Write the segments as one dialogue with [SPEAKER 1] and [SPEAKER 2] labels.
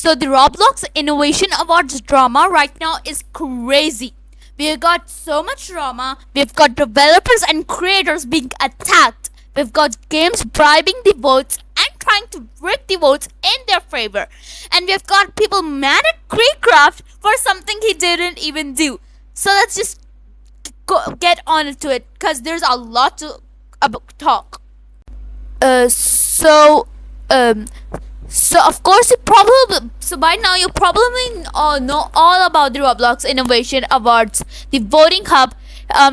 [SPEAKER 1] So the Roblox Innovation Awards drama right now is crazy. We've got so much drama. We've got developers and creators being attacked. We've got games bribing the votes and trying to rig the votes in their favor. And we've got people mad at Creecraft for something he didn't even do. So let's just get on to it because there's a lot to talk. So of course by now you probably all know all about the Roblox Innovation Awards, the voting hub.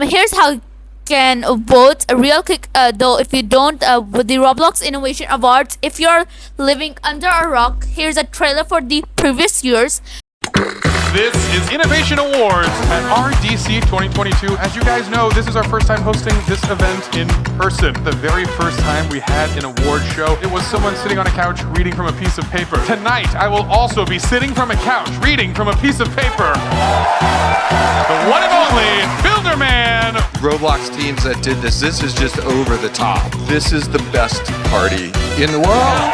[SPEAKER 1] Here's how you can vote. A real quick though, if you don't, with the Roblox Innovation Awards, if you're living under a rock, here's a trailer for the previous years.
[SPEAKER 2] This is Innovation Awards at RDC 2022. As you guys know, this is our first time hosting this event in person. The very first time we had an award show, it was someone sitting on a couch reading from a piece of paper. Tonight, I will also be sitting from a couch reading from a piece of paper. The one and only Builderman.
[SPEAKER 3] Roblox teams that did this is just over the top. This is the best party in the world.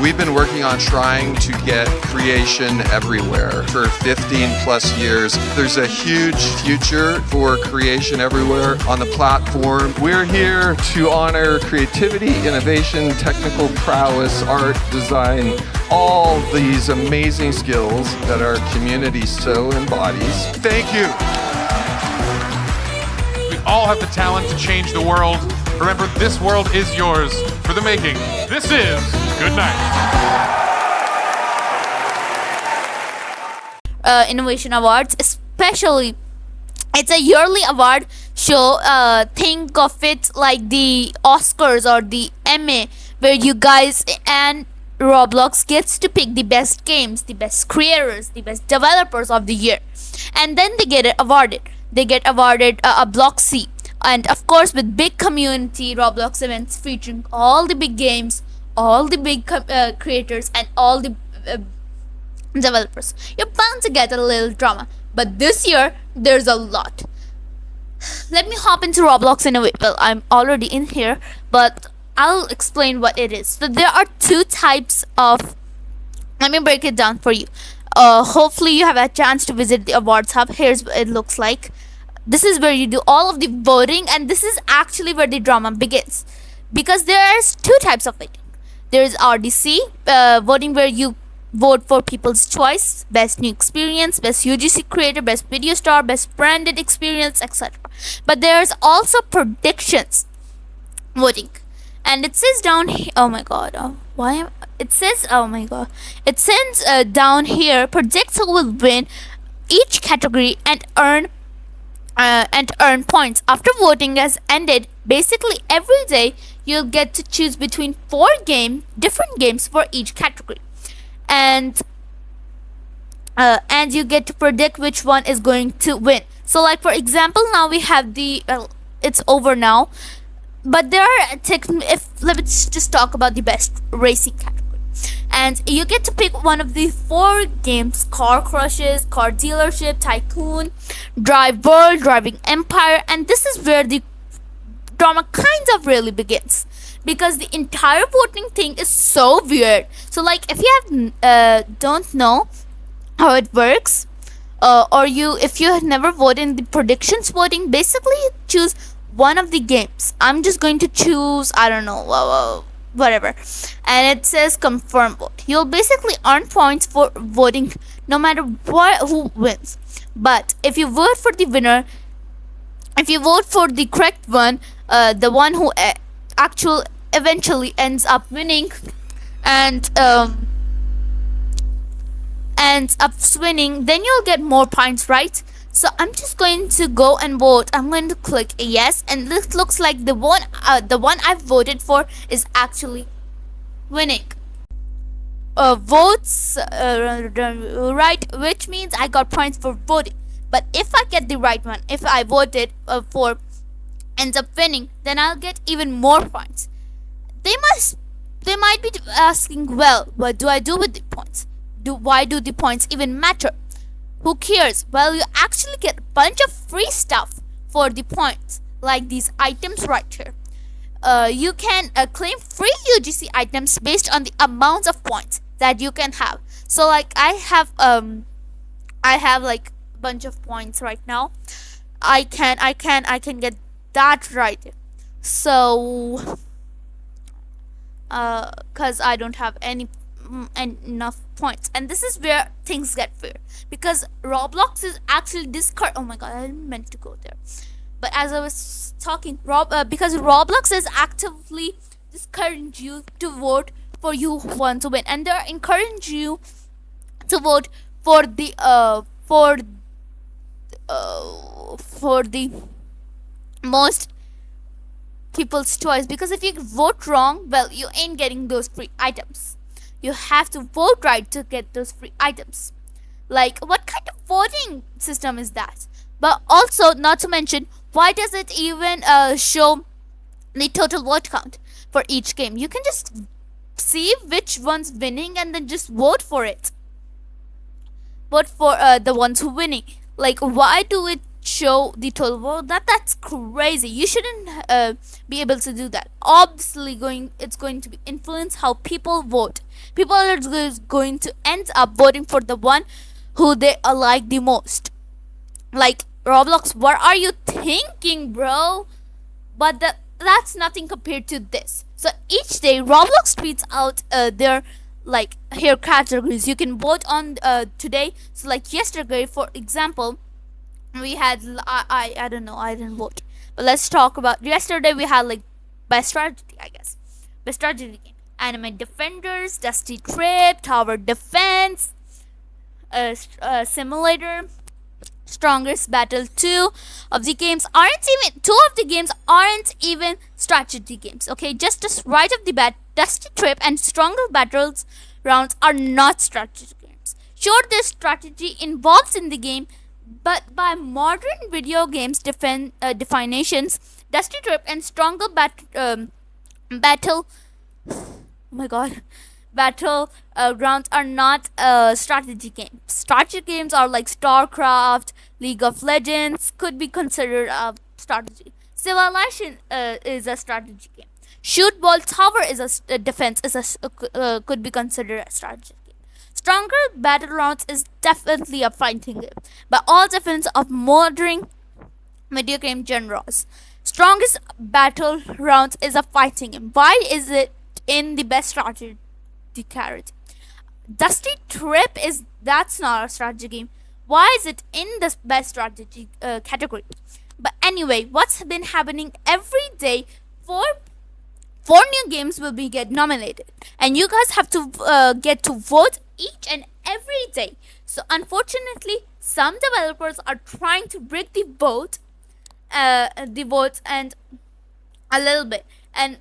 [SPEAKER 3] We've been working on trying to get creation everywhere for 15 plus years. There's a huge future for creation everywhere on the platform. We're here to honor creativity, innovation, technical prowess, art, design, all these amazing skills that our community so embodies. Thank you.
[SPEAKER 2] We all have the talent to change the world. Remember, this world is yours for the making. This is Good Night.
[SPEAKER 1] Innovation Awards, especially, it's a yearly award show. Think of it like the Oscars or the Emmy, where you guys and Roblox gets to pick the best games, the best creators, the best developers of the year, and then they get it awarded. They get awarded a Block C. And of course, with big community Roblox events featuring all the big games, all the big creators, and all the developers, you're bound to get a little drama. But this year, there's a lot. Let me hop into Roblox Innovate. Well, I'm already in here, but I'll explain what it is. So there are two types of. Let me break it down for you. Hopefully, you have a chance to visit the awards hub. Here's what it looks like. This is where you do all of the voting, and this is actually where the drama begins, because there's two types of voting. There's RDC voting, where you vote for people's choice, best new experience, best UGC creator, best video star, best branded experience, etc. But there's also predictions voting, and it says down here. Oh my god! It says? Oh my god! It says down here, predicts who will win each category and earn points. After voting has ended, basically every day you'll get to choose between 4 different games for each category, and you get to predict which one is going to win. So, like for example, now we have it's over now, but there are let's just talk about the best racing category. And you get to pick one of the 4 games: Car Crushes, Car Dealership, Tycoon, Drive World, Driving Empire. And this is where the drama kind of really begins, because the entire voting thing is so weird. So like, if you have don't know how it works, if you have never voted in the predictions voting, basically you choose one of the games. I'm just going to choose, I don't know, whatever, and it says confirm vote. You'll basically earn points for voting no matter who wins. But if you vote for the winner, if you vote for the correct one, the one who eventually ends up winning and then you'll get more points, right? So I'm just going to go and vote. I'm going to click yes, and this looks like the one I've voted for is actually winning. Votes right, which means I got points for voting. But if I get the right one, if I voted for ends up winning, then I'll get even more points. They might be asking, well, what do I do with the points? Why do the points even matter? Who cares? Well, you actually get a bunch of free stuff for the points, like these items right here. You can claim free UGC items based on the amounts of points that you can have. So like I have like a bunch of points right now. I can get that right. So cuz I don't have enough points, and this is where things get fair, because Roblox is actually discourage. Oh my god, I didn't meant to go there. But as I was talking, because Roblox is actively discouraging you to vote for you who want to win, and they're encouraging you to vote for the for the most people's choice. Because if you vote wrong, well, you ain't getting those free items. You have to vote right to get those free items. Like, what kind of voting system is that? But also, not to mention, why does it even show the total vote count for each game? You can just see which one's winning and then just vote for it. Vote for the ones who winning. Like, why do it show the total vote? That's crazy. You shouldn't be able to do that. Obviously, it's going to be influence how people vote. People are going to end up voting for the one who they like the most. Like, Roblox, what are you thinking, bro? But that's nothing compared to this. So each day Roblox tweets out their like here categories you can vote on today. So like yesterday, for example, we had I don't know, I didn't vote, but let's talk about yesterday. We had like best strategy, I guess, best strategy game, anime defenders, dusty trip, tower defense, simulator, strongest battle. Two of the games aren't even strategy games. Okay, just as right off the bat, dusty trip and stronger battles rounds are not strategy games. Sure, there's strategy involved in the game, but by modern video games definitions, dusty trip and stronger battle oh my god, battle grounds are not strategy games. Strategy games are like StarCraft, League of Legends could be considered a strategy. Civilization is a strategy game. Shoot Ball Tower is a defense is could be considered a strategy game. Stronger Battlegrounds is definitely a fighting game, but all defense of modern video game genres. Strongest Battlegrounds is a fighting game. Why is it in the best strategy category? Dusty Trip that's not a strategy game. Why is it in the best strategy category? But anyway, what's been happening every day? Four new games will be get nominated, and you guys have to get to vote each and every day. So unfortunately, some developers are trying to break the votes and a little bit, and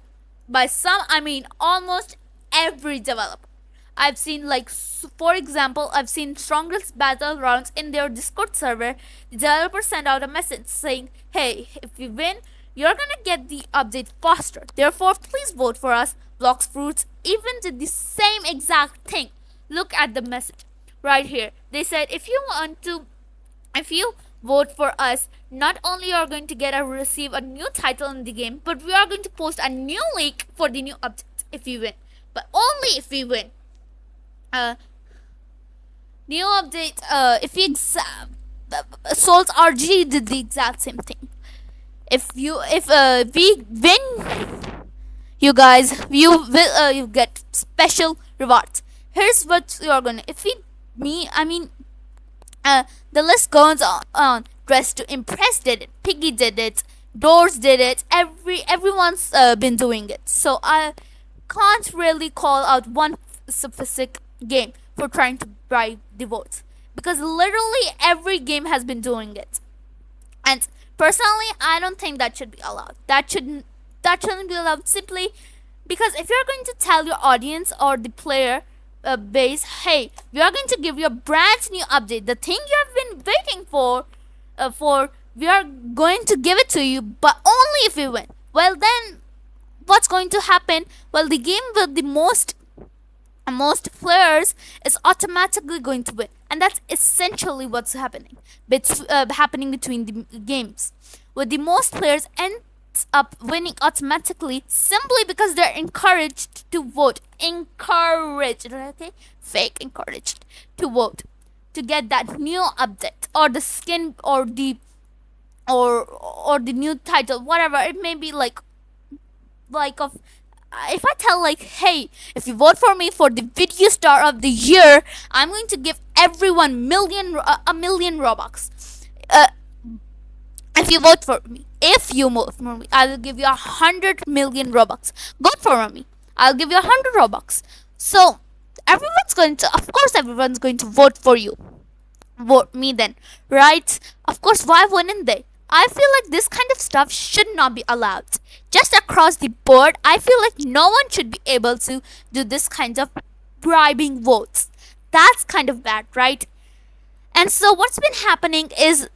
[SPEAKER 1] by some I mean almost every developer. I've seen like for example, I've seen strongest battle rounds in their Discord server. The developers send out a message saying, "Hey, if we win, you're gonna get the update faster. Therefore, please vote for us." Blocks Fruits even did the same exact thing. Look at the message right here. They said, if you vote for us, not only are going to receive a new title in the game, but we are going to post a new link for the new update if you win. But only if we win. New update. If we Souls RG did the exact same thing. If we win, you guys, you get special rewards. Here's what you're gonna. The list goes on. Dress to Impress did it. Piggy did it. Doors did it. Everyone's been doing it. So I can't really call out one specific game for trying to bribe the votes, because literally every game has been doing it. And personally, I don't think that should be allowed. That shouldn't be allowed, simply because if you're going to tell your audience or the player base, hey, we are going to give you a brand new update, the thing you have been waiting for, we are going to give it to you, but only if we win. Well, then what's going to happen? Well, the game with the most players is automatically going to win, and that's essentially what's happening. Happening between the games with the most players, and up winning automatically simply because they're encouraged to vote. Encouraged, okay? Fake encouraged to vote to get that new update or the skin or the new title, whatever it may be, like of if I tell like, hey, if you vote for me for the video star of the year, I'm going to give everyone a million Robux. Uh, if you vote for me, I will give you 100 million Robux. Vote for me, I'll give you 100 Robux. So of course, everyone's going to vote for you. Vote me then, right? Of course, why wouldn't they? I feel like this kind of stuff should not be allowed. Just across the board, I feel like no one should be able to do this kind of bribing votes. That's kind of bad, right? And so what's been happening is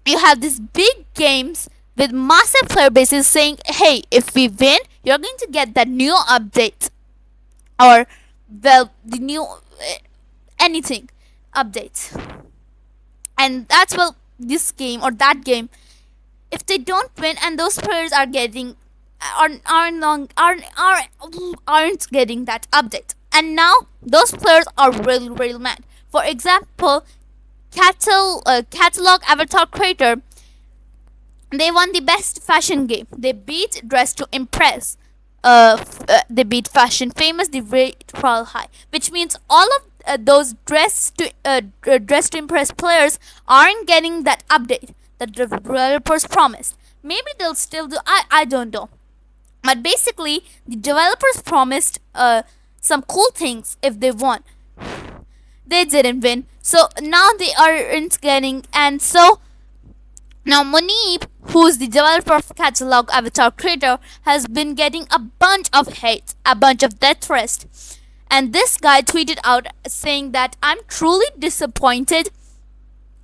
[SPEAKER 1] you have these big games with massive player bases saying, hey, if we win, you're going to get that new update or the new anything update. And that's, well, this game or that game, if they don't win and those players are getting aren't getting that update, and now those players are really mad. For example, catalog avatar creator, they won the best fashion game. They beat Dress to Impress. They beat Fashion Famous, the rate while high, which means all of those Dress to Impress players aren't getting that update that the developers promised. Maybe they'll still do. I don't know. But basically, the developers promised some cool things if they won. They didn't win, so now they aren't getting. And so now Munib, who's the developer of Catalog Avatar Creator, has been getting a bunch of hate, a bunch of death threats. And this guy tweeted out saying that I'm truly disappointed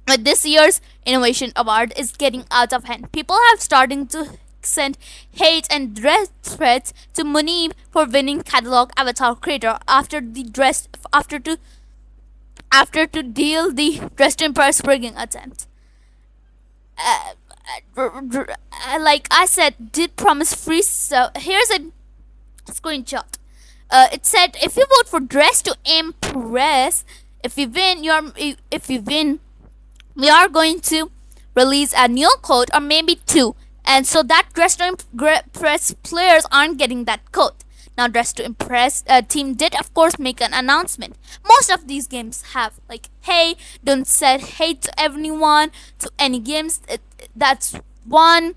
[SPEAKER 1] with this year's Innovation Award is getting out of hand. People have started to send hate and death threats to Munib for winning Catalog Avatar Creator after to deal the Dress to Impress rigging attempt. Like I said, did promise free. So here's a screenshot. It said, if you vote for Dress to Impress, if you win, we are going to release a new code or maybe two. And so that Dress to Impress players aren't getting that code. Now, Dress to Impress team did, of course, make an announcement. Most of these games have, like, hey, don't send hate to everyone, to any games. That's one.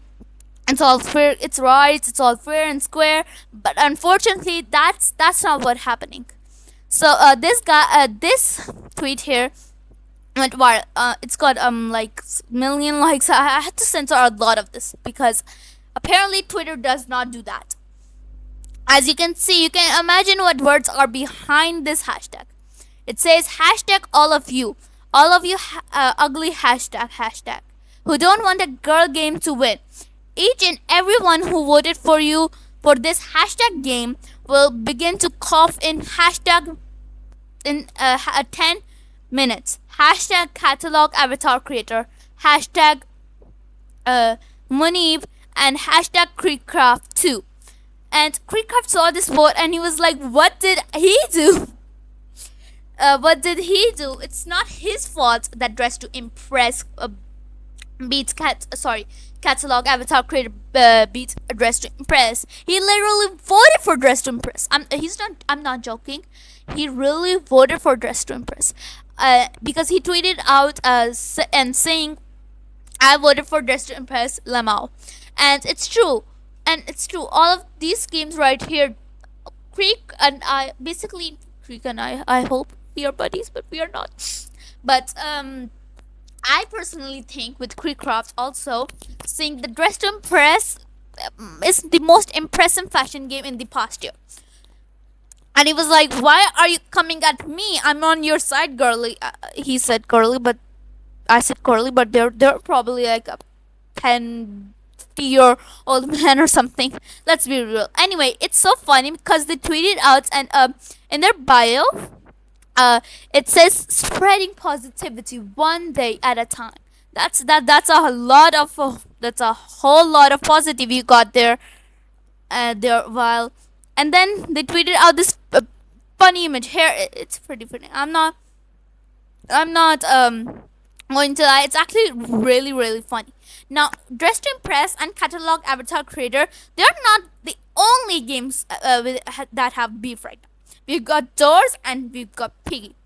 [SPEAKER 1] It's all fair. It's right. It's all fair and square. But unfortunately, that's not what's happening. So this tweet here went viral. It's got like million likes. I had to censor a lot of this because apparently Twitter does not do that. As you can see, you can imagine what words are behind this hashtag. It says hashtag all of you ugly hashtag who don't want a girl game to win. Each and everyone who voted for you for this hashtag game will begin to cough in hashtag in 10 minutes. Hashtag catalog avatar creator, hashtag Munib, and hashtag Creekcraft2. And Creekcraft saw this vote and he was like, what did he do? It's not his fault that Dress to Impress beats catalog avatar creator beats Dress to Impress. He literally voted for Dress to Impress. I'm not joking. He really voted for Dress to Impress. Because he tweeted out and saying, I voted for Dress to Impress Lamau. And it's true. All of these games right here, Creek and I hope we are buddies, but we are not. But I personally think with Creekcraft also saying the Dress to Impress is the most impressive fashion game in the past year. And he was like, why are you coming at me? I'm on your side, girly. He said girly, but I said girly, but they're probably like a 10-year-old man or something. Let's be real. Anyway, it's so funny because they tweeted out and in their bio, it says spreading positivity one day at a time. That's a lot of That's a whole lot of positive you got there. There while, and then they tweeted out this funny image here. It's pretty funny. I'm not going to lie. It's actually really really funny. Now, Dress to Impress and Catalog Avatar Creator, they are not the only games that have beef right now. We've got Doors and we've got Piggy.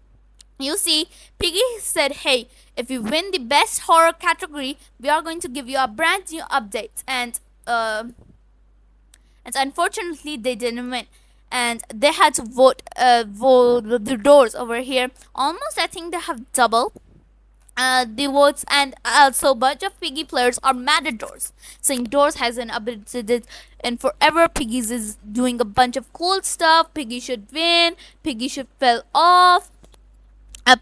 [SPEAKER 1] You see, Piggy said, "Hey, if you win the best horror category, we are going to give you a brand new update." And unfortunately, they didn't win, and they had to vote the Doors over here. Almost, I think they have double the votes, and also a bunch of Piggy players are mad at Doors, saying Doors hasn't updated it in forever. Piggy's is doing a bunch of cool stuff. Piggy should win. Piggy should fell off.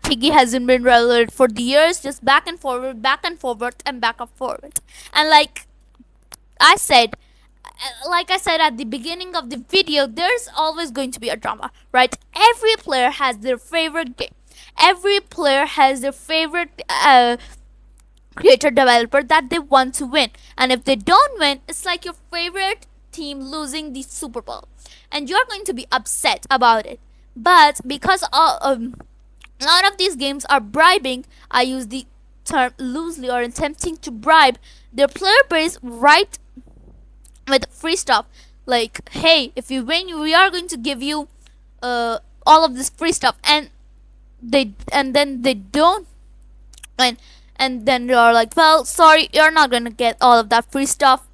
[SPEAKER 1] Piggy hasn't been relevant for the years, just back and forward, back and forward, and back and forward. And I said, like I said at the beginning of the video, there's always going to be a drama, right? Every player has their favorite game. Every player has their favorite creator developer that they want to win. And if they don't win, it's like your favorite team losing the Super Bowl. And you're going to be upset about it. But because a lot of these games are bribing, I use the term loosely, or attempting to bribe their player base, right, with free stuff. Like, hey, if you win, we are going to give you all of this free stuff, and then they don't, and then they are like, well, sorry, you're not gonna get all of that free stuff.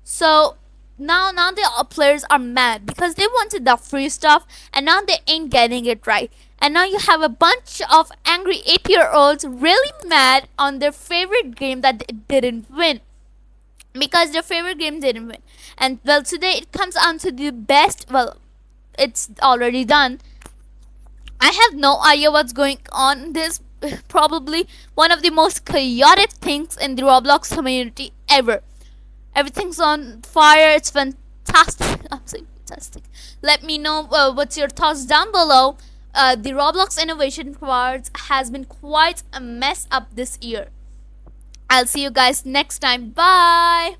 [SPEAKER 1] So now the players are mad because they wanted that free stuff, and now they ain't getting it right. And now you have a bunch of angry 8-year-olds really mad on their favorite game that didn't win, because their favorite game didn't win. And well, today it comes down to the best. Well, it's already done. I have no idea what's going on. This probably one of the most chaotic things in the Roblox community ever. Everything's on fire. It's fantastic. Absolutely fantastic. Let me know what's your thoughts down below. The Roblox Innovation Awards has been quite a mess up this year. I'll see you guys next time. Bye.